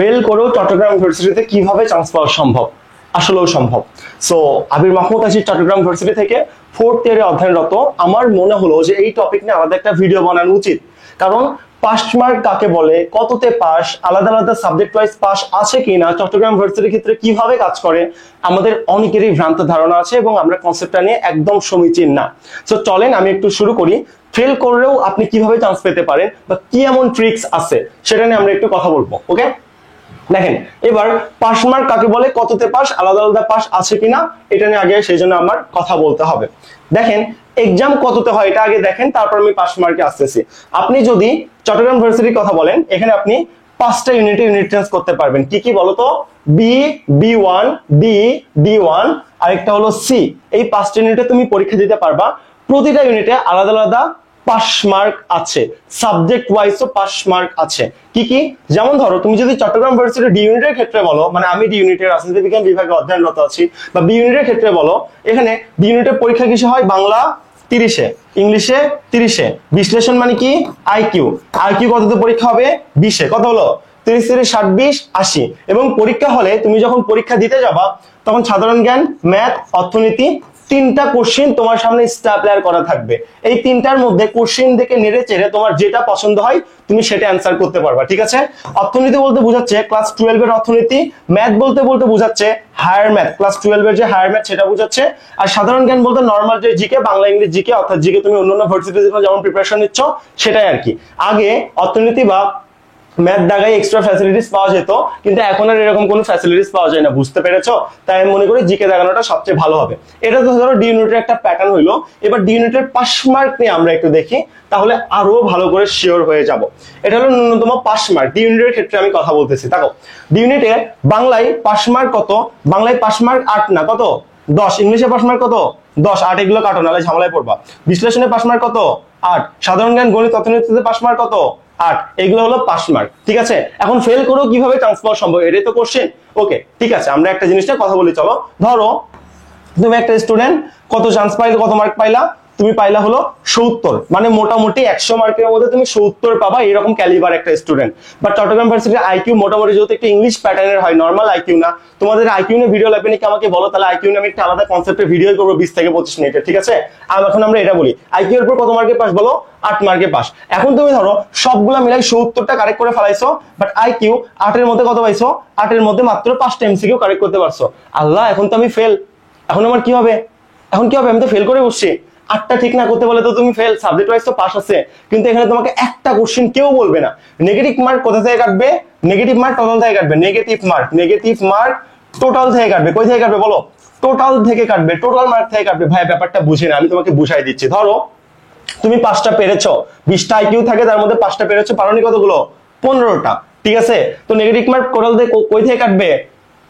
Fail করেও চট্টগ্রাম ইউনিভার্সিটিতে কিভাবে চান্স পাওয়া সম্ভব? আসলেও সম্ভব। সো আবির মাহমুদ আসি চট্টগ্রাম ইউনিভার্সিটি থেকে 4th ইয়ারে অধ্যয়নরত। আমার মনে হলো যে এই টপিক নিয়ে আমাদের একটা ভিডিও বানানো উচিত, কারণ পাস মার্ক কাকে বলে, কততে পাস, আলাদা আলাদা সাবজেক্ট ওয়াইজ পাস আছে কিনা, চট্টগ্রাম ইউনিভার্সিটির ক্ষেত্রে কিভাবে কাজ করে, আমাদের অনেকেরই ভ্রান্ত ধারণা আছে এবং আমরা কনসেপ্টটা নিয়ে একদম সমীচীন না। সো চলেন আমি একটু শুরু করি। ফেল করলেও আপনি কিভাবে চান্স পেতে পারেন বা কি এমন ট্রিক্স আছে সেটা নিয়ে আমরা একটু কথা বলবো। ওকে, দেখেন এবার পাস মার্ক কাকে বলে, কততে পাস, আলাদা আলাদা পাস আছে কিনা, এটা নিয়ে আগে সেই জন্য আমার কথা বলতে হবে। দেখেন এক্সাম কততে হয় এটা আগে দেখেন, তারপর আমি পাস মার্কে আসতেছি। আপনি যদি চট্টগ্রাম ইউনিভার্সিটির কথা বলেন, এখানে আপনি 5টা ইউনিটে ইউনিট চেঞ্জ করতে পারবেন। কি কি বলতো? বি, বি1, ডি, ডি1, আরেকটা হলো সি। এই 5টা ইউনিটে তুমি পরীক্ষা দিতে পারবা। প্রতিটা ইউনিটে আলাদা আলাদা পাস মার্ক আছে, সাবজেক্ট ওয়াইজও পাস মার্ক আছে। কি কি? যেমন ধরো তুমি যদি চট্টগ্রাম ইউনিভার্সিটির ডি ইউনিটের ক্ষেত্রে বলো, মানে আমি ডি ইউনিটের রাজনীতি বিজ্ঞান বিভাগে অধ্যয়নরত আছি, বা বি ইউনিটের ক্ষেত্রে বলো, এখানে ডি ইউনিটের পরীক্ষা কিসে হয়? বাংলা 30-এ, ইংলিশে 30-এ, বিশ্লেষণ মানে কি আইকিউ, আইকিউ কততে পরীক্ষা হবে? 20-এ। কত হলো? 30, 30, 60, 20, 80। এবং পরীক্ষা হলে তুমি যখন পরীক্ষা দিতে যাবা তখন সাধারণ জ্ঞান, ম্যাথ, অর্থনীতি 3টা কোশ্চেন তোমার সামনে স্ট্যাপলার করা থাকবে। এই 3টার মধ্যে কোশ্চেন দেখে নেড়ে চেড়ে তোমার যেটা পছন্দ হয় তুমি সেটা অ্যান্সার করতে পারবা। ঠিক আছে? অর্থনীতি বলতে বোঝাচ্ছে ক্লাস 12 এর অর্থনীতি, ম্যাথ বলতে বোঝাচ্ছে হায়ার ম্যাথ, ক্লাস 12 এর যে হায়ার ম্যাথ সেটা বোঝাচ্ছে, আর সাধারণ জ্ঞান বলতে নরমাল যে জিকে, বাংলা ইংলিশ জিকে, অর্থাৎ জিকে তুমি অন্যান্য ভার্সিটিতে যেমন প্রিপারেশন নিচ্ছ সেটাই আর কি। আগে অর্থনীতি বা ম্যাথ দাগায় এক্সট্রা ফ্যাসিলিটিস পাওয়া যেত, কিন্তু এখন আর এরকম কোনো ফ্যাসিলিটিস পাওয়া যায় না। বুঝতে পেরেছো? তাই আমি মনে করি জিকে দাগানোটা সবচেয়ে ভালো হবে। এটা তো ধরো ডি ইউনিটের একটা প্যাটার্ন হইলো। এবার ডি ইউনিটের পাস মার্ক নিয়ে আমরা একটু দেখি, তাহলে আরো ভালো করে শিওর হয়ে যাব। এটা হলো ন্যূনতম পাস মার্ক। ডি ইউনিটের ক্ষেত্রে আমি কথা বলতেছি। দেখো ডি ইউনিটে বাংলায় পাস মার্ক কত? বাংলায় পাস মার্ক 8 না, কত? 10। ইংলিশে পাস মার্ক কত? 10। 8 এগুলো কাটো, নাহলে ঝামেলায় পড়বা। বিশ্লেষণে পাস মার্ক কত? 8। সাধারণ জ্ঞান, গণিত, অর্থনীতিতে পাস মার্ক কত? 8। এগুলো হলো পাস মার্ক। ঠিক আছে? এখন ফেল করেও কিভাবে চান্স পাওয়া সম্ভব, এটাই তো কোশ্চেন। ওকে, ঠিক আছে, আমরা একটা জিনিসটা কথা বলি। চলো, ধরো তুমি একটা স্টুডেন্ট, কত চান্স পাইলে, কত মার্ক পাইলা? তুমি পাইলা হলো 70। মানে মোটামুটি 100 মার্কের মধ্যে তুমি 70 পাবা, এরকম ক্যালিবার একটা স্টুডেন্ট। বাট চট্টগ্রাম ইউনিভার্সিটির আইকিউ মোটামুটি যেহেতু একটা ইংলিশ প্যাটার্নের হয়, নর্মাল আইকিউ না। তোমাদের আইকিউ নিয়ে ভিডিও লাগবে নাকি আমাকে বলো, তাহলে আইকিউ নিয়ে আমি একটা আলাদা কনসেপ্টে ভিডিও করবো 20 থেকে 25 মিনিটের। ঠিক আছে? আর এখন আমরা এটা বলি, আইকিউ এর উপর কত মার্কে পাস বলো? 8 মার্কে পাস। এখন তুমি ধরো সবগুলা মিলাই 70টা কারেক্ট করে ফেলাইছো, বাট আইকিউ 8 এর মধ্যে কত পাইছো? 8 এর মধ্যে মাত্র 5টা এমসিকিউ কারেক্ট করতে পারছো। আল্লাহ, এখন তো আমি ফেল। এখন আমার কি হবে? এখন কি হবে? আমি তো ফেল করে বসছি। 8টা ঠিক না করতে বলে তো তুমি ফেল। সাবজেক্ট ওয়াইজ তো পাস আছে, কিন্তু এখানে তোমাকে একটা কোশ্চেন কেউ বলবে না। নেগেটিভ মার্ক কোথা থেকে কাটবে? নেগেটিভ মার্ক টোটাল থেকে কাটবে। নেগেটিভ মার্ক টোটাল থেকে কাটবে। কই থেকে কাটবে বলো? টোটাল থেকে কাটবে, টোটাল মার্ক থেকে কাটবে। ভাই ব্যাপারটা বুঝি না, আমি তোমাকে বুঝাই দিচ্ছি। ধরো তুমি 5টা পেরেছো, 20টা আইকিউ থাকে, তার মধ্যে 5টা পেরেছো, পারোনি কতগুলো? 15টা। ঠিক আছে? তো নেগেটিভ মার্ক টোটাল থেকে কই থেকে কাটবে?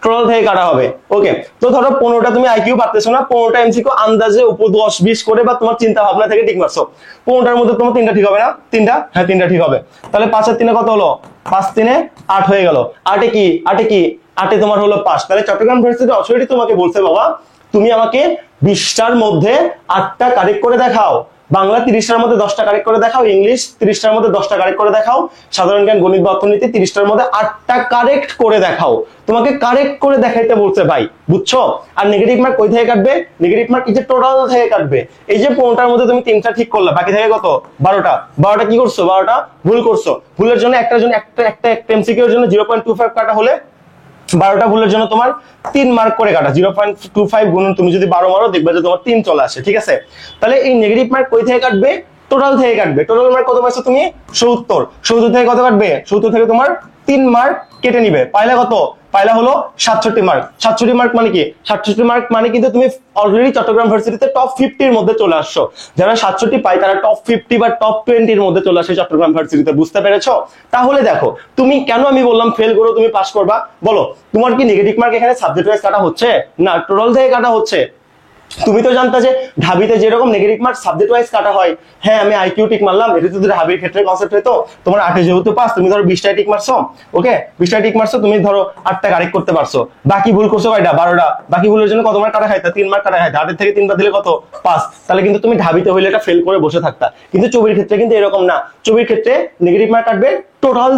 টোটাল থেকে কাটা হবে। ওকে, তো ধরো 15টা তুমি আইকিউ পারতেছো না, 15টা এমসিকিউ আন্দাজে উপর 10-20 করে বা তোমার চিন্তা ভাবনা থেকে ঠিক মারছো। 15টার মধ্যে তোমার 3টা ঠিক হবে না? 3টা? হ্যাঁ, 3টা ঠিক হবে। তাহলে 5 আর 3 কত হলো? 5 3 8 হয়ে গেল। 8 কি? 8 তোমার হলো পাস। তাহলে চট্টগ্রাম ইউনিভার্সিটি অথরিটি তোমাকে বলছে, বাবা তুমি আমাকে 20টার মধ্যে 8টা কারেক্ট করে দেখাও, বাংলা 30টার মধ্যে 10টা কারেক্ট করে দেখাও, ইংলিশ 30টার মধ্যে 10টা কারেক্ট করে দেখাও, সাধারণ জ্ঞান, গণিত বা অর্থনীতি 30টার মধ্যে 8টা কারেক্ট করে দেখাও। তোমাকে কারেক্ট করে দেখাইতে বলছে ভাই, বুঝছো? আর নেগেটিভ মার্ক কই থেকে কাটবে? নেগেটিভ মার্ক এই যে টোটাল থেকে কাটবে। এই যে 15টার মধ্যে তুমি 3টা ঠিক করলা, বাকি থেকে কত? 12টা কি করছো? 12টা ভুল করছো। ভুলের জন্য একটা এমসিকিউ এর জন্য 0.25 কাটা হলে 12টা ভুলের জন্য তোমার 3 মার্ক করে কাটা। 0.25 গুণন তুমি যদি 12 মারো, দেখবে যে তোমার 3 চলে আসে। ঠিক আছে? তাহলে এই নেগেটিভ মার্ক কই থেকে কাটবে? টোটাল থেকে কাটবে। টোটাল মার্ক কত পাইছো তুমি? 70। 70 থেকে কত কাটবে? 70 থেকে তোমার 3 মার্ক কেটে নিবে। পাইলা কত? পাইলা হলো 67 মার্ক। 67 মার্ক মানে কি? 67 মার্ক মানে কিন্তু তুমি অলরেডি চট্টগ্রাম ইউনিভার্সিটিতে টপ 50 এর মধ্যে চলে আসছো। যারা 67 পায় তারা টপ 50 বা টপ 20 এর মধ্যে চলে আসে চট্টগ্রাম ইউনিভার্সিটিতে। বুঝতে পেরেছো? তাহলে দেখো তুমি কেন আমি বললাম ফেল করো তুমি পাস করবা। বলো, তোমার কি নেগেটিভ মার্ক এখানে সাবজেক্ট ওয়াইজ কাটা হচ্ছে? না, টোটাল থেকে কাটা হচ্ছে। তুমি তো জানতা যে ঢাবিতে যেরকম নেগেটিভ মার্ক সাবজেক্ট ওয়াইজ কাটা হয়, হ্যাঁ আমি আইকিউ টিক মারলাম, এটা যদি ঢাবির ক্ষেত্রে কনসেপ্ট হতো, তোমার 8 যেহেতু পাস, তুমি ধরো 20টা টিক মারছো, ওকে 20টা টিক মারছো, তুমি ধরো 8টা কারেক্ট করতে পারছো, বাকি ভুল করছো কয়টা, 12টা, বাকি ভুলের জন্য কত মার্ক কাটা হয়, তা 3 মার্ক কাটা হয়, 8 থেকে 3 বাদ দিলে কত, 5, তাহলে কিন্তু তুমি ঢাবিতে হইলে এটা ফেল করে বসে থাকতা। কিন্তু চবির ক্ষেত্রে কিন্তু এরকম না, চবির ক্ষেত্রে নেগেটিভ মার্ক কাটবে টোটাল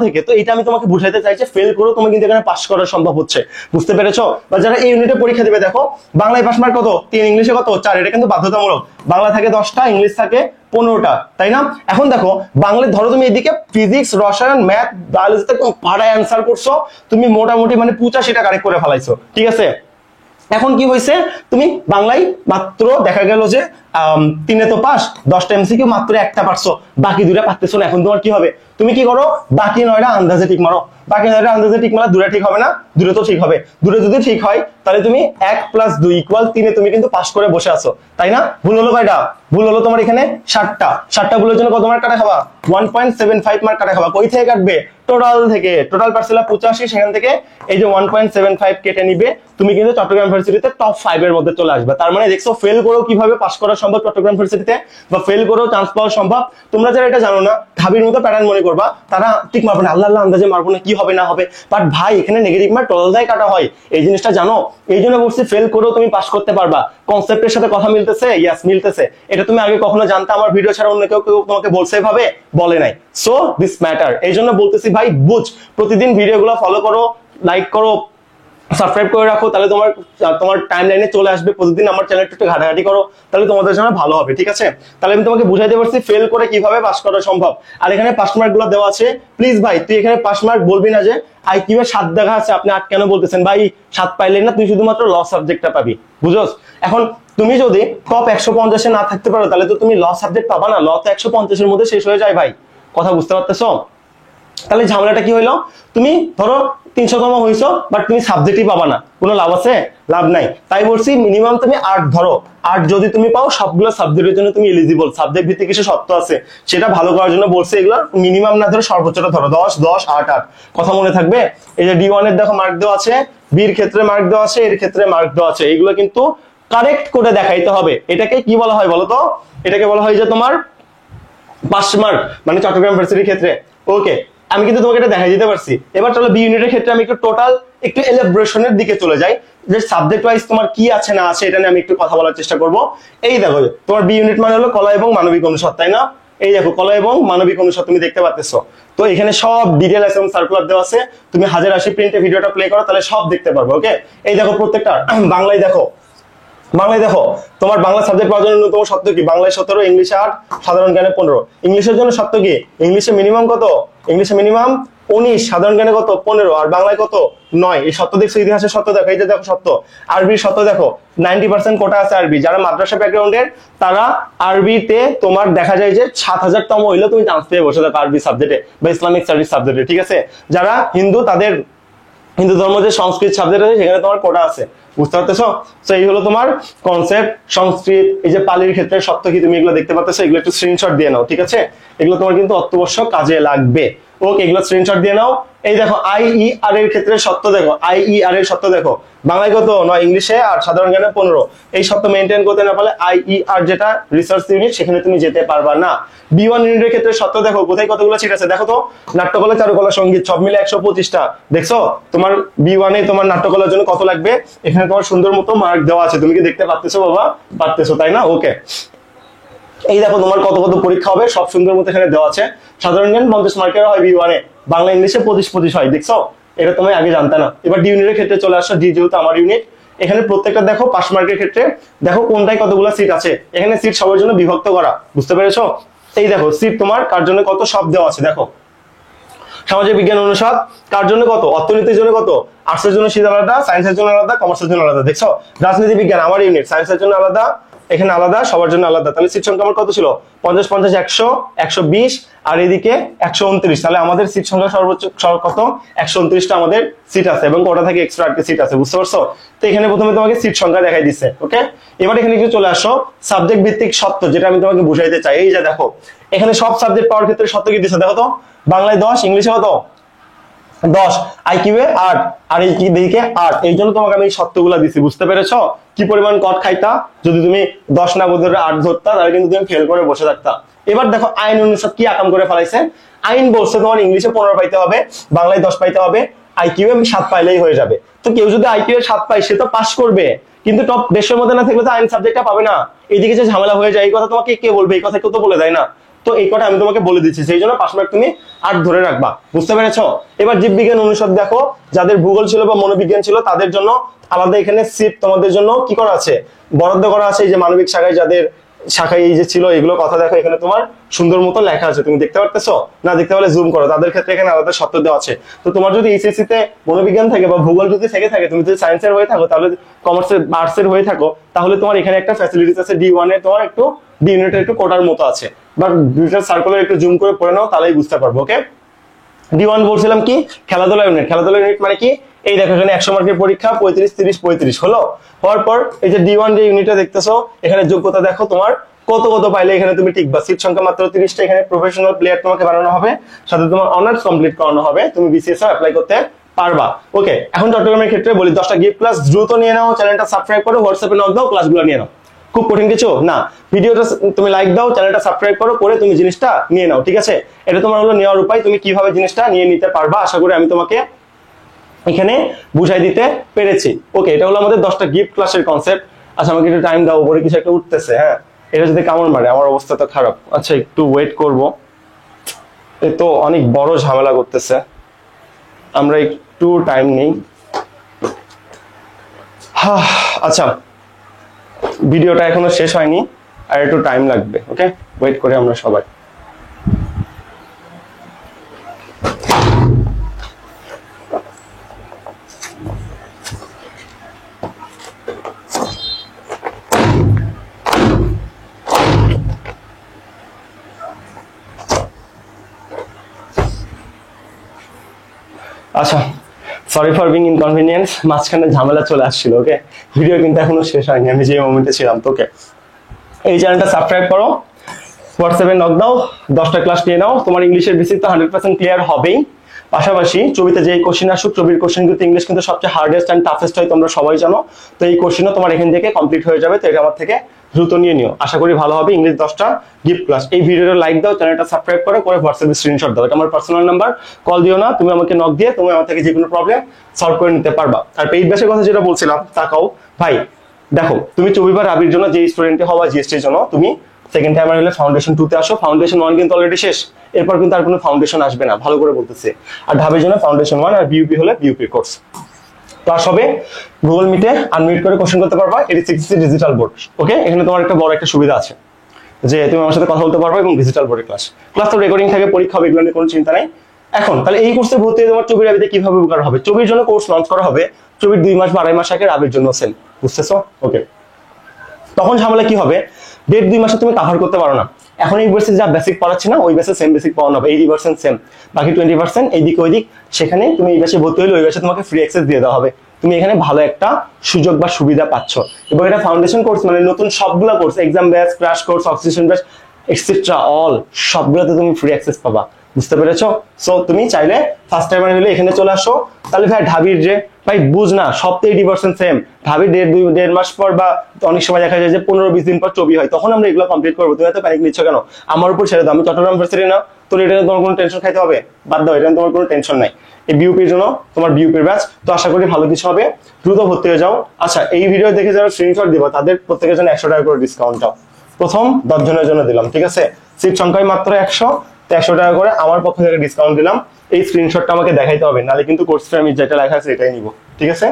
থেকে। তো এটা আমি তোমাকে বুঝাইতে চাইছি, ফেল করো তুমি কিন্তু এখানে পাস করা সম্ভব হচ্ছে, বুঝতে পেরেছো? বা যারা এই ইউনিটে পরীক্ষা দিবে, দেখো বাংলায় পাস মার্ক কত, 3, ইংলিশে কত, 4, এটা কিন্তু বাধ্যতামূলক। বাংলা থাকে 10টা, ইংলিশ থাকে 15টা, তাই না? এখন দেখো বাংলায় ধরো তুমি এদিকে ফিজিক্স, রসায়ন, ম্যাথ, বায়োলজিতে পাড়ায় অ্যান্সার করছো, তুমি মোটামুটি মানে 85টা কারেক্ট করে ফেলাইছো, ঠিক আছে? এখন কি হয়েছে, তুমি বাংলায় মাত্র দেখা গেল যে 3 তো পাস, 10টা এমসিকিউ মাত্র 1টা পারছো, বাকি 2টা পারতেছো না। এখন তোমার কি হবে, তুমি কি করো, বাকি 9টা আন্দাজে টিক মারো, বাকি 9টা আন্দাজে টিক মারা, 2টা ঠিক হবে না, 2টা তো ঠিক হবে, 2টা যদি ঠিক হয় তাহলে তুমি 1 + 2 = 3 তুমি কিন্তু পাস করে বসে আছো, তাই না? ভুল হলো কয়টা, ভুল হলো তোমার এখানে 7টা ভুলের জন্য কত মার্ক কাটা খাবা, 1.75 মার্ক কাটা খাবা। কই থেকে কাটবে, টোটাল থেকে। টোটাল পারছিলা 85, সেখান থেকে এই যে 1.75 কেটে নিবে, তুমি কিন্তু চট্টগ্রাম ইউনিভার্সিটিতে টপ 5 এর মধ্যে চলে আসবে। তার মানে দেখছো ফেল করেও কিভাবে পাস করা সম্ভব চট্টগ্রাম ইউনিভার্সিটিতে, বা ফেল করেও চান্স পাওয়া সম্ভব। তোমরা যারা এটা জানো না, ঢাবির মতো প্যাটার্ন মনে করবা, তারা ঠিক মারবো না, আল্লাহ আন্দাজে মারবো না, কি হবে না হবে। বাট ভাই এখানে নেগেটিভ মার্ক টোটালটাই কাটা হয়, এই জিনিসটা জানো। এই জন্য বলছি ফেল করেও তুমি পাস করতে পারবা। কনসেপ্টের সাথে কথা মিলতেছে, ইয়াস মিলতেছে। এটা তুমি আগে কখনো জানতে, আমার ভিডিও ছাড়া অন্য কেউ তোমাকে বলছে এভাবে, বলে নাই। সো দিস ম্যাটার, এই জন্য বলতেছি ভাই বুঝ, প্রতিদিন ভিডিওগুলো ফলো করো, লাইক করো, সাবস্ক্রাইব করে রাখো, তাহলে তোমার টাইম লাইনে চলে আসবে। প্রতিদিন আমার চ্যানেলটা একটু ঘাটাঘাটি করো, তাহলে তোমাদের জন্য ভালো হবে, ঠিক আছে? তাহলে আমি তোমাকে বুঝাইতে পারছি ফেল করে কিভাবে পাস করা সম্ভব। আর এখানে পাস মার্ক গুলো দেওয়া আছে, প্লিজ ভাই তুই এখানে পাস মার্ক বলবি না যে আইকিউ এ 7 দেখা আছে, আপনি 8 কেন বলতেছেন ভাই? 7 পাইলেন না, তুই শুধুমাত্র ল সাবজেক্টটা পাবি, বুঝোস? এখন তুমি যদি টপ 150-এ না থাকতে পারো, তাহলে তো তুমি ল সাবজেক্ট পাবা না। ল তো 150-এর মধ্যে শেষ হয়ে যায় ভাই, কথা বুঝতে পারতেছো? তাহলে ঝামেলাটা কি হইলো, তুমি ধরো 300তম হইছো, বাট তুমি সাবজেক্টই পাবা না, কোনো লাভ আছে? লাভ নাই। তাই বলছি মিনিমাম তুমি 8 ধরো, 8 যদি তুমি পাও, সবগুলো সাবজেক্টের জন্য তুমি এলিজিবল। সাবজেক্ট ভিত্তিক কিছু শর্ত আছে, সেটা ভালো করার জন্য বলছে। এগুলো মিনিমাম না ধরো, সর্বোচ্চটা ধরো 10, 10, 8, 8, কথা মনে থাকবে। এই যে D1 এর দেখো মার্ক দেওয়া আছে, বির ক্ষেত্রে মার্ক দেওয়া আছে, এর ক্ষেত্রে মার্ক দেওয়া আছে, এইগুলো কিন্তু কারেক্ট করে দেখাইতে হবে। এটাকে কি বলা হয় বলো তো? এটাকে বলা হয় যে তোমার পাস মার্ক, মানে চট্টগ্রাম ইউনিভার্সিটির ক্ষেত্রে। ওকে, আমি কিন্তু তোমাকে এটা দেখাই দিতে পারছি। এবার চলো বি ইউনিটের ক্ষেত্রে আমি একটু টোটাল একটু এলাবোরেশনের দিকে চলে যাই, যে সাবজেক্ট ওয়াইজ তোমার কি আছে না আছে, এটা নিয়ে আমি একটু কথা বলার চেষ্টা করব। এই দেখো, তোমার বি ইউনিট মানে হলো কলা এবং মানবিক অনুষদ, তাই না? এই দেখো কলা এবং মানবিক অনুষদ তুমি দেখতে পাচ্ছ। তো এখানে সব ডিটেইলস এবং সার্কুলার দেওয়া আছে, তুমি 1080 প্রিন্টে ভিডিওটা প্লে করো, তাহলে সব দেখতে পারবে। ওকে, এই দেখো প্রত্যেকটা বাংলায় দেখো, তোমার বাংলা সাবজেক্ট পাওয়ার জন্য ন্যূনতম শর্ত কি, বাংলায় 17, ইংলিশে 8, সাধারণ জ্ঞানে 15। ইংলিশের জন্য শর্ত কি, ইংলিশে মিনিমাম কত, ইংলিশে মিনিমাম 19, সাধারণ জ্ঞানে কত 15, আর বাংলায় কত 9। এই শর্ত দেখছো, ইতিহাসের শর্ত দেখো, এই যে দেখো শর্ত। আরবির শর্ত দেখো, 90% কোটা আছে আরবি। যারা মাদ্রাসা ব্যাকগ্রাউন্ডের, তারা আরবিতে তোমার দেখা যায় যে 7000তম হইলেও তুমি চান্স পেয়ে বসে থাকো আরবি সাবজেক্টে বা ইসলামিক স্টাডিজ সাবজেক্টে, ঠিক আছে? যারা হিন্দু, তাদের হিন্দু ধর্ম যে সংস্কৃত সাবজেক্ট আছে, সেখানে তোমার কোটা আছে, বুঝতে পারতেছো? তো এই হলো তোমার কনসেপ্ট। সংস্কৃত, এই যে পালির ক্ষেত্রে শর্ত কি, তুমি এগুলো দেখতে পাচ্ছ, এগুলো একটু স্ক্রিনশট দিয়ে নাও, ঠিক আছে? এগুলো তোমার কিন্তু অত্যাবশ্যক কাজে লাগবে। ওকে, এগুলো স্ক্রিনশট দিয়ে নাও। এই দেখো IER এর ক্ষেত্রে শর্ত দেখো, IER এর শর্ত দেখো, বাংলায় কত 9, ইংলিশে 8, সাধারণ জ্ঞানে 15। এই শর্ত মেনটেন করতে না পারলে IER যেটা রিসার্চ ইউনিট, সেখানে তুমি যেতে পারবা না। B1 ইউনিটের ক্ষেত্রে শর্ত দেখো, কোথায় কতগুলো সিট আছে দেখো তো। নাট্যকলা, চারুকলা, সঙ্গীত সব মিলে 125টা। দেখছো তোমার B1 এ তোমার নাট্যকলার জন্য কত লাগবে, এখানে তোমার সুন্দর মতো মার্ক দেওয়া আছে। তুমি কি দেখতে পাচ্তেছো বাবা? পারতেছো, তাই না? ওকে, এই দেখো তোমার কত কত পরীক্ষা হবে, সব সুন্দর মতো এখানে দেওয়া আছে। সাধারণ জ্ঞান 50 মার্কের হয় B1 এ, বাংলা ইংলিশে 25 হয়। দেখছো, এটা তুমি আগে জানতে না। এবার ডি ইউনিটের ক্ষেত্রে চলে আসো, ডি যেহেতু আমার ইউনিট, এখানে প্রত্যেকটা দেখো পাস মার্কের ক্ষেত্রে দেখো কোনটায় কতগুলো সিট আছে। এখানে সিট সবার জন্য বিভক্ত করা, বুঝতে পেরেছো? এই দেখো সিট তোমার কার জন্য কত সব দেওয়া আছে। দেখো সামাজিক বিজ্ঞান অনুষদ কার জন্য কত, অর্থনীতির জন্য কত, আর্টসের জন্য সিট আলাদা, সায়েন্সের জন্য আলাদা, কমার্সের জন্য আলাদা। দেখছো, রাজনীতি বিজ্ঞান আমার ইউনিট, সায়েন্সের জন্য আলাদা, এখানে আলাদা, সবার জন্য আলাদা। তাহলে সিট সংখ্যা আমার কত ছিল, 50, 50, 100, 120, আর এদিকে 129। তাহলে আমাদের সিট সংখ্যা সর্বোচ্চ কত, 129টা আমাদের সিট আছে, এবং ওটা থেকে এক্সট্রা একটা সিট আছে, বুঝতে পারছো? তো এখানে প্রথমে তোমাকে সিট সংখ্যা দেখাই দিচ্ছে। ওকে, এবার এখানে একটু চলে আসো সাবজেক্ট ভিত্তিক শর্ত, যেটা আমি তোমাকে বুঝাইতে চাই। এই যে দেখো, এখানে সব সাবজেক্ট পাওয়ার ক্ষেত্রে শর্ত কি দিচ্ছে দেখো তো। বাংলায় 10, ইংলিশে কত 10, আইকিউ এ 8 আর এই দিকে 8। এই জন্য তোমাকে আমি এই শর্তগুলো দিছি, বুঝতে পেরেছো? কি পরিমাণ কট খাইতা যদি তুমি 10 না বদলে 8 ধরতা, তাহলে কিন্তু তুমি ফেল করে বসে থাকতা। এবার দেখো আইন অনুসার কি আকাম করে ফেলাইছে। আইন বলছে তোমার ইংলিশে 15 পাইতে হবে, বাংলায় 10 পাইতে হবে, আইকিউ এ 7 পাইলেই হয়ে যাবে। তো কেউ যদি আইকিউ এ 7 পায় সে তো পাস করবে, কিন্তু টপ 150 মধ্যে না থাকলে তো আইন সাবজেক্টটা পাবে না। এইদিকে যে ঝামেলা হয়ে যায়, এই কথা তোমাকে কে বলবে? এই কথা কেউ তো বলে দেয় না। তো এই কথা আমি তোমাকে বলে দিচ্ছি, সেই জন্য 5 মার্ক তুমি 8 ধরে রাখবা, বুঝতে পেরেছো? এবার জীববিজ্ঞান অনুষদ দেখো, যাদের ভূগোল ছিল বা মনোবিজ্ঞান ছিল তাদের জন্য আলাদা এখানে সিট তোমাদের জন্য কি করা আছে, বরাদ্দ করা আছে। এই যে মানবিক শাখায় যাদের শাখায় এই যে ছিল এগুলো কথা দেখো, এখানে তোমার সুন্দর মতো লেখা আছে, তুমি দেখতে পারতেছো? না দেখতে পারলে জুম করো, তাদের ক্ষেত্রে এখানে আলাদা শর্ত দেওয়া আছে। তো তোমার যদি এইচএসসি তে মনোবিজ্ঞান থাকে বা ভূগোল যদি থেকে থাকে, তুমি যদি সায়েন্সের হয়ে থাকো, তাহলে কমার্সের আর্টসের হয়ে থাকো, তাহলে তোমার এখানে একটা ফ্যাসিলিটিস আছে, D1 এ তোমার একটু ডি ইউনিটের একটু কোটার মতো আছে। বাট দুইটা সার্কুলার একটু জুম করে পড়ে নাও, তাহলেই বুঝতে পারবো। ওকে, D1 বলছিলাম কি, খেলাধুলা ইউনিট। খেলাধুলা ইউনিট মানে কি? এই দেখো এখানে 100 মার্কের পরীক্ষা, 35, 30, 35 হলো। হওয়ার পর এই যে D1 যে ইউনিটটা দেখতেছো, এখানে যোগ্যতা দেখো তোমার কত কত পাইলে এখানে তুমি টিকবা। সিট সংখ্যা মাত্র 30টা। এখানে প্রফেশনাল প্লেয়ার তোমাকে বানানো হবে, সাথে তোমার অনার্স কমপ্লিট করানো হবে, তুমি বিসিএস অ্যাপ্লাই করতে পারবা। ওকে, এখন চট্টগ্রামের ক্ষেত্রে বলি, 10টা গিফট ক্লাস দ্রুত নিয়ে নাও, চ্যানেলটা সাবস্ক্রাইব করো, হোয়াটসঅ্যাপে নক দাও, ক্লাসগুলো নিয়ে নাও। খুব কঠিন কিছু না, ভিডিওটা তুমি লাইক দাও, চ্যানেলটা সাবস্ক্রাইব করো, করে তুমি জিনিসটা নিয়ে নাও, ঠিক আছে? এটা তোমার হলো নেওয়ার উপায়, তুমি কিভাবে জিনিসটা নিয়ে নিতে পারবা আশা করি আমি তোমাকে এখানে বুঝাই দিতে পেরেছি। ওকে, এটা হলো আমাদের 10টা গিফট ক্লাসের কনসেপ্ট। আচ্ছা, আমাকে একটু টাইম দাও, উপরে কিছু একটা উঠতেছে। হ্যাঁ, এটা যদি কামড় মারে আমার অবস্থা তো খারাপ। আচ্ছা, একটু ওয়েট করব, এ তো অনেক বড় ঝামেলা করতেছে, আমরা একটু টাইম নেই। আচ্ছা, ভিডিওটা এখনো শেষ হয়নি, আর একটু টাইম লাগবে। ওকে, ওয়েট করি আমরা সবাই। আচ্ছা, সরি ফর বিং ইনকনভিনিয়েন্স, মাঝখানে ঝামেলা চলে আসছিল। ওকে, ভিডিও কিন্তু এখনো শেষ হয়নি, আমি যে মোমেন্টে ছিলাম। তো ওকে, এই চ্যানেলটা সাবস্ক্রাইব করো, হোয়াটসঅ্যাপে নক দাও, 10টা ক্লাস নিয়ে নাও। তোমার ইংলিশের বেসিক তো 100% ক্লিয়ার হবেই, পাশাপাশি চবিতে যে কোশ্চেন আসুক, চবির কোশ্চেন কিন্তু ইংলিশ কিন্তু সবচেয়ে হার্ডেস্ট অ্যান্ড টাফেস্ট হয়, তোমরা সবাই জানো। তো এই কোশ্চেনও তোমার এখান থেকে কমপ্লিট হয়ে যাবে। তো এটা আমার থেকে দ্রুত নিয়ে নিও, আশা করি ভালো হবে। ইংলিশ 10টা গিফট ক্লাস। এই ভিডিওটা লাইক দাও, চ্যানেলটা সাবস্ক্রাইব করো, করে হোয়াটসঅ্যাপে স্ক্রিনশট দাও। এটা আমার পার্সোনাল নাম্বার, কল দিও না, তুমি আমাকে নক দিয়ে তুমি আমার থেকে যে কোনো প্রবলেম সলভ করে নিতে পারবা। আর পেইড ব্যাচের কথা যেটা বলছিলাম, তাকাও ভাই, দেখো তুমি চবিবার আবির জন্য যে স্টুডেন্টে হওয়া, জিএসটির জন্য তুমি সেকেন্ড টাইম হলে ফাউন্ডেশন 2 তে আসো। ফাউন্ডেশন 1 কিন্তু অলরেডি শেষ, এরপর কিন্তু আর কোনো ফাউন্ডেশন আসবে না, ভালো করে বলতেছে। আর ঢাবের জন্য ফাউন্ডেশন 1, আর বিউপি হলে বিউপি কোর্স। ক্লাস হবে গুগল মিটে, আনমিউট করে কোশ্চেন করতে পারবা। এটি 6 ডিজিটাল বোর্ড। ওকে, এখানে তোমার একটা বড় একটা সুবিধা আছে যে তুমি আমার সাথে কথা বলতে পারবে, এবং ডিজিটাল বোর্ডের ক্লাস তো রেকর্ডিং থাকে, পরীক্ষা হবে, এগুলো নিয়ে কোনো চিন্তা নাই। এখন তাহলে এই কোর্সে ভর্তি হয়ে তোমার চবির আবিতে কিভাবে উপকার হবে? চবির জন্য কোর্স লঞ্চ করা হবে, চবির 2 মাস বা 2.5 মাস আগে আবির জন্য সেম, বুঝতেছো? ওকে, তখন ঝামেলা কি হবে, 1.5-2 মাসে তুমি কাভার করতে পারো না। এখন এই বেসে যা বেসিক পড়াচ্ছে না, ওই বেসে সেম বেসিক পড়ানো হবে, 80% সেম, বাকি 20% এইদিক ওইদিক। সেখানে তুমি এই বেসে ভর্তি হলে ওই বেসে তোমাকে ফ্রি অ্যাক্সেস দিয়ে দেওয়া হবে। তুমি এখানে ভালো একটা সুযোগ বা সুবিধা পাচ্ছ। এবং এটা ফাউন্ডেশন কোর্স মানে নতুন সবগুলা course, exam batch, crash course, oxygen batch, etcetera all সবগুলোতে তুমি ফ্রি অ্যাক্সেস পাবা, বুঝতে পেরেছো? সো তুমি চাইলে ফার্স্ট টাইমার হলে এখানে চলে আসো। তাহলে ভাই ঢাবির যে ভাই বুঝ না, সব তো 80% সেম। ঢাবির 1.5 মাস পর বা অনেক সময় দেখা যায় যে 15-20 দিন পর চবি হয়, তখন আমরা এগুলো কমপ্লিট করবো। তুমি এত প্যানিক নিচ্ছ কেন? আমার উপর ছেড়ে দাও, আমি চট্টগ্রাম ইউনিভার্সিটি না, তো এটা তোমার কোনো টেনশন খাইতে হবে, বাদ দাও, এটা তোমার কোনো টেনশন নাই। এই বিউপির জন্য তোমার বিউপির ব্যাচ, তো আশা করি ভালো কিছু হবে, দ্রুত ভর্তি হয়ে যাও। আচ্ছা, এই ভিডিও দেখে যারা স্ক্রিনশট দিবা তাদের প্রত্যেকের জন্য 100 টাকা করে ডিসকাউন্ট দাও। প্রথম 10 জনের জন্য দিলাম, ঠিক আছে? সিট সংখ্যায় মাত্র 100, তো 100 টাকা করে আমার পক্ষ থেকে ডিসকাউন্ট দিলাম। এই স্ক্রিনশটটা আমাকে দেখাইতে হবে, নালে কিন্তু কোর্স ফি আমি যেটা লেখা আছে এটাই নিব, ঠিক আছে?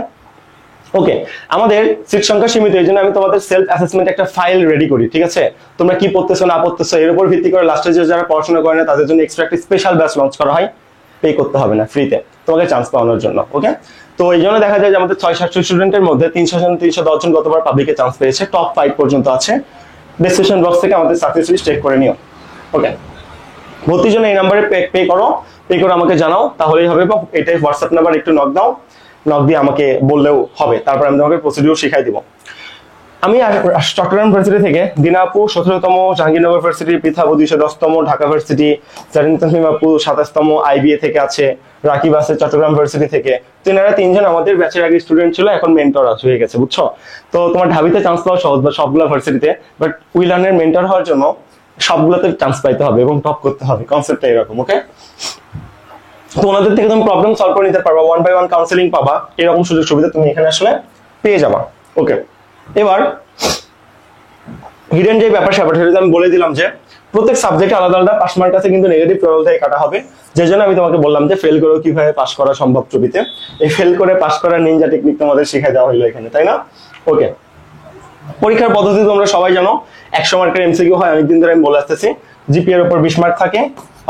ওকে, আমাদের সিট সংখ্যা সীমিত, এই জন্য আমি তোমাদের সেলফ অ্যাসেসমেন্ট একটা ফাইল রেডি করি, ঠিক আছে? তোমরা কি পড়তেছো না পড়তেছো এর উপর ভিত্তি করে লাস্টে যারা পড়াশোনা করে না তাদের জন্য এক্সট্রা একটা স্পেশাল ব্যাচ লঞ্চ করা হয়, পে করতে হবে না, ফ্রিতে তোমাকে চান্স পাওয়ানোর জন্য। ওকে, তো এই জন্য দেখা যায় যে আমাদের 600 স্টুডেন্টের মধ্যে 310 জন গতবার পাবলিকে চান্স পেয়েছে, টপ 5 পর্যন্ত আছে। ডেসক্রিপশন বক্স থেকে আমাদের সাকসেস লিস্ট চেক করে নিও। ওকে, ভর্তির জন্য এই নাম্বারে পে করো, পে করে আমাকে জানাও, তাহলেই হবে। বা এটাই হোয়াটসঅ্যাপ নাম্বার, একটু নক দাও, নক দিয়ে আমাকে বললেও হবে, তারপর আমি তোমাকে প্রসিডিউর শিখাই দিব। আমি চট্টগ্রাম ইউনিভার্সিটি থেকে দিনাজপুর 17তম, জাহাঙ্গীরনগর ইউনিভার্সিটি, পৃথাবু 210তম, ঢাকা ইউনিভার্সিটি, আপু 27তম, আইবিএ থেকে আছে, রাকিব আছে চট্টগ্রাম ইউনিভার্সিটি থেকে। তিনারা তিনজন আমাদের ব্যাচের আগে স্টুডেন্ট ছিল, এখন মেন্টর হয়ে গেছে, বুঝছো? তো তোমার ঢাবিতে চান্স পাওয়া সহজ বা সবগুলো ইউনিভার্সিটিতে, বাট উইলার্নের মেন্টর হওয়ার জন্য সবগুলোতে চান্স পাইতে হবে এবং টপ করতে হবে, কনসেপ্টটা এরকম। ওকে, তো ওনাদের থেকে তুমি প্রবলেম সলভ করে নিতে পারবা, 1 বাই 1 কাউন্সেলিং পাবা, এরকম সুযোগ সুবিধা তুমি এখানে আসলে পেয়ে যাবা। ওকে, এবার হিডেন যে ব্যাপার সেটা আমি বলে দিলাম যে প্রত্যেক সাবজেক্টে আলাদা আলাদা পাস মার্ক আছে, কিন্তু নেগেটিভ প্রবলেম থেকে কাটা হবে। যে জন্য আমি তোমাকে বললাম যে ফেল করে কিভাবে পাস করা সম্ভব ছবিতে, এই ফেল করে পাস করার নিনজা টেকনিক তোমাদের শেখাই দেওয়া হলো এখানে, তাই না? ওকে, পরীক্ষার পদ্ধতি তোমরা সবাই জানো, 100 মার্কের এমসিকিউ হয়, অনেকদিন ধরে আমি বলে আসতেছি। জিপি এর উপর 20 মার্ক থাকে,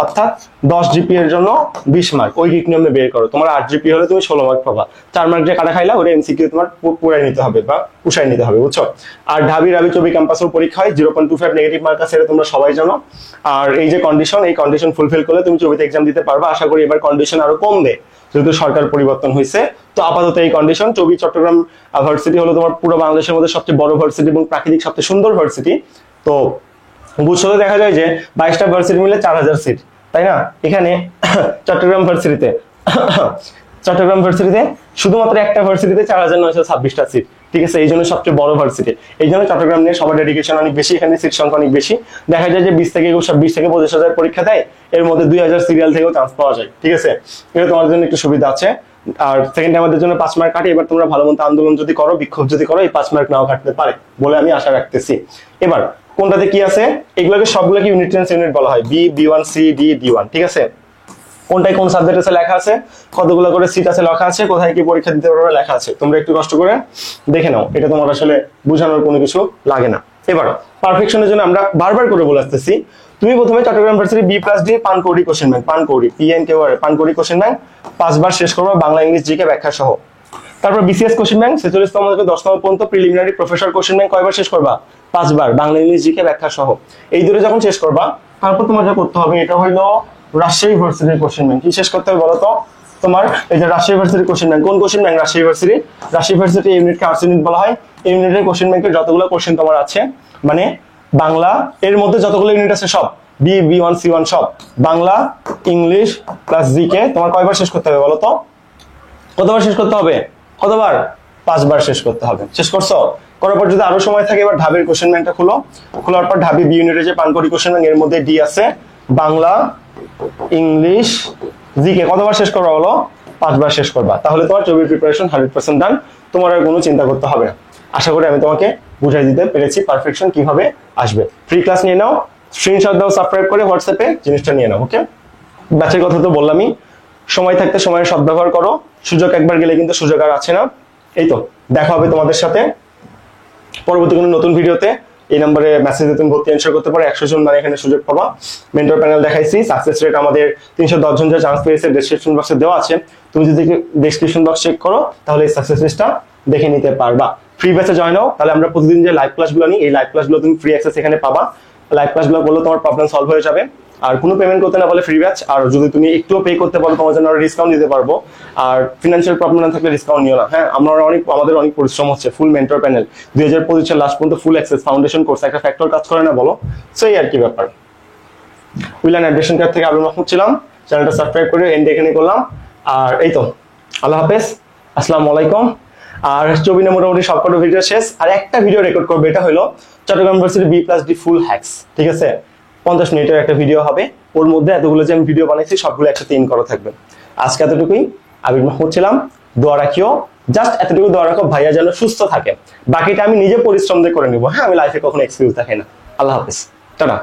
অর্থাৎ 10 জিপি এর জন্য 20 মার্ক, ওই নিয়মে বের করো। তোমার 8 জিপি হলে তুমি 16 মার্ক পাবা। 4 মার্ক যে কাটা খাইলা ওটা এমসিকিউ তোমার পুরাই নিতে হবে বা পুষাই নিতে হবে, বুঝছো? আর ঢাবি রাবি চবি ক্যাম্পাসের পরীক্ষা হয়, 0.25 নেগেটিভ মার্ক আছে, এটা তোমরা সবাই জানো। আর এই যে কন্ডিশন, এই কন্ডিশন ফুলফিল করলে তুমি চবিতে এক্সাম দিতে পারবা। আশা করি এবার কন্ডিশন আরো কমবে, যেহেতু সরকার পরিবর্তন হয়েছে। তো আপাতত এই কন্ডিশন। চবি চট্টগ্রাম ভার্সিটি হলো তোমার পুরো বাংলাদেশের মধ্যে সবচেয়ে বড় ভার্সিটি এবং প্রাকৃতিক সবচেয়ে সুন্দর ভার্সিটি। তো বুঝলে দেখা যায় যে 22টা ভার্সিটি মিলে 4000 সিট, তাই না? এখানে চট্টগ্রাম ভার্সিটিতে শুধুমাত্র একটা ভার্সিটিতে 4926টা সিট, ঠিক আছে? এই জন্য সবচেয়ে বড় ভার্সিটি, এই জন্য চট্টগ্রাম নিয়ে সবার ডেডিকেশন অনেক বেশি, এখানে সিট সংখ্যা অনেক বেশি। দেখা যায় যে 20 থেকে 25,000 পরীক্ষা দেয়, এর মধ্যে 2000 সিরিয়াল থেকেও চান্স পাওয়া যায়, ঠিক আছে? এটা তোমাদের জন্য একটু সুবিধা আছে। আর সেকেন্ড আমাদের জন্য 5 মার্ক কাটে। এবার তোমরা ভালো মতো আন্দোলন যদি করো, বিক্ষোভ যদি করো, এই 5 মার্ক নাও কাটতে পারে বলে আমি আশা রাখতেছি। এবার কোনটাতে কি আছে, এগুলোকে সবগুলোকে ইউনিট টেন্স ইউনিট বলা হয়, B, B1, C, D, D1, ঠিক আছে? কোনটায় কোন সাবজেক্ট আছে লেখা আছে, কতগুলো করে সিট আছে লেখা আছে, কোথায় কি পরীক্ষা দিতে পারবে লেখা আছে। তোমরা একটু কষ্ট করে দেখে নাও, এটা তোমার আসলে বোঝানোর কোনো কিছু লাগে না। এবার পারফেকশনের জন্য আমরা বারবার করে বলে আসতেছি, তুমি প্রথমে Chittagong university B+D Pankouri question bank, Pankouri Pankouri question bank 5 বার শেষ করবে, বাংলা ইংলিশ জিকে ব্যাখ্যা সহ। তারপর BCS কোশ্চেন ব্যাংক 46তম থেকে 10তম পর্যন্ত, প্রিলিমিনারি প্রফেসর কোশ্চেন ব্যাংক কয়বার শেষ করবা? 5 বার, বাংলা ইংলিশ জিকে ব্যাখ্যা সহ। এই দুটো যখন শেষ করবা, তারপর তোমার যা করতে হবে, এটা হইলো রাজশাহী ইউনিভার্সিটির কোশ্চেন ব্যাংক। কি শেষ করতে হবে বলো তো? তোমার এই যে রাজশাহী ইউনিভার্সিটির কোশ্চেন ব্যাংক, কোন কোশ্চেন ব্যাংক? রাজশাহী ইউনিভার্সিটি ইউনিটকে আর্টস ইউনিট বলা হয়। এই ইউনিটের কোশ্চেন ব্যাংকের যতগুলো কোশ্চেন তোমার আছে, মানে বাংলা এর মধ্যে যতগুলো ইউনিট আছে সব, B1, C1 সব, বাংলা ইংলিশ প্লাস জিকে তোমার কয়বার শেষ করতে হবে বলো তো? কতবার শেষ করতে হবে? কতবার? 5 বার শেষ করতে হবে। শেষ করছো? করার পর যদি আরো সময় থাকে, এবার ঢাবির কোশ্চেন ব্যাংকটা খুলো। খোলার পর ঢাবি বি ইউনিটের যে পানকৌড়ি কোশ্চেন ব্যাংক, এর মধ্যে ডি আছে, বাংলা ইংলিশ জিকে কতবার শেষ করবা বলো? 5 বার শেষ করবা। তাহলে তোমার চবির প্রিপারেশন 100% ডান, তোমার আর কোনো চিন্তা করতে হবে না। আশা করি আমি তোমাকে বুঝাই দিতে পেরেছি পারফেকশন কিভাবে আসবে। ফ্রি ক্লাস নিয়ে নাও, স্ক্রিনশট দাও, সাবস্ক্রাইব করে হোয়াটসঅ্যাপে জিনিসটা নিয়ে নাও। ওকে, ব্যাচের কথা তো বললামই, সময় থাকতে সময়ের সদ্ব্যবহার করো, সুযোগ একবার গেলে কিন্তু সুযোগ আর আছে না। এই তো, দেখা হবে তোমাদের সাথে পরবর্তী কোনো নতুন ভিডিওতে। এই নম্বরে মেসেজে তুমি ভর্তি এনশিওর করতে পারো, 100 জন মানে এখানে সুযোগ পাবা। মেন্টর প্যানেল দেখাইছি, সাকসেস রেট আমাদের 310 জন যে চান্স পেয়েছে ডেসক্রিপশন বক্সে দেওয়া আছে। তুমি যদি ডেসক্রিপশন বক্স চেক করো, তাহলে এই সাকসেস লিস্টটা দেখে নিতে পারবা। ফ্রি ব্যাচে জয়েন হও, তাহলে আমরা প্রতিদিন যে লাইভ ক্লাসগুলো নিই, এই লাইভ ক্লাসগুলো তুমি ফ্রি অ্যাক্সেস এখানে পাবা। লাইভ ক্লাসগুলো করলে তোমার প্রবলেম সলভ হয়ে যাবে। আর কোনো পেমেন্ট করতে না বলে ফ্রি ব্যাচ, আর যদি তুমি একটুও পে করতে পারো তোমার জন্য ডিসকাউন্ট দিতে পারবো। আর ফিনান্সিয়াল প্রবলেম না থাকলে ডিসকাউন্ট নিও না। হ্যাঁ, আমাদের অনেক পরিশ্রম হচ্ছে। ফুল মেন্টর প্যানেল 2025 লাস্ট পর্যন্ত ফুল অ্যাক্সেস ফাউন্ডেশন কোর্স, একটা ফ্যাক্টর কাজ করে না বলো? সো এই আর কি ব্যাপার। উইলান অ্যাডমিশন কার্ড থেকে আবির মাহমুদ ছিলাম, চ্যানেলটা সাবস্ক্রাইব করে এন্ড এখানে করলাম। আর এই তো, আল্লাহ হাফেজ, আসসালামু আলাইকুম। আর চবিনে মোটামুটি সবকটা ভিডিও শেষ। আর একটা ভিডিও রেকর্ড করবে, এটা হলো চট্টগ্রাম ইউনিভার্সিটি B+D ফুল হ্যাক্স, ঠিক আছে? 50 মিনিটের একটা ভিডিও হবে, ওর মধ্যে এতগুলো যে আমি ভিডিও বানাইছি সবগুলো একসাথে ইন করা থাকবে। আজকে এতটুকুই, আবির মাহমুদ ছিলাম। দোয়া রাখিও, জাস্ট এতটুকু দোয়া রাখো ভাইয়া যেন সুস্থ থাকে, বাকিটা আমি নিজে পরিশ্রম দিয়ে করে নিবো। হ্যাঁ, আমি লাইফে কখনো এক্সকিউজ দেখাই না। আল্লাহ হাফেজ, টাটা।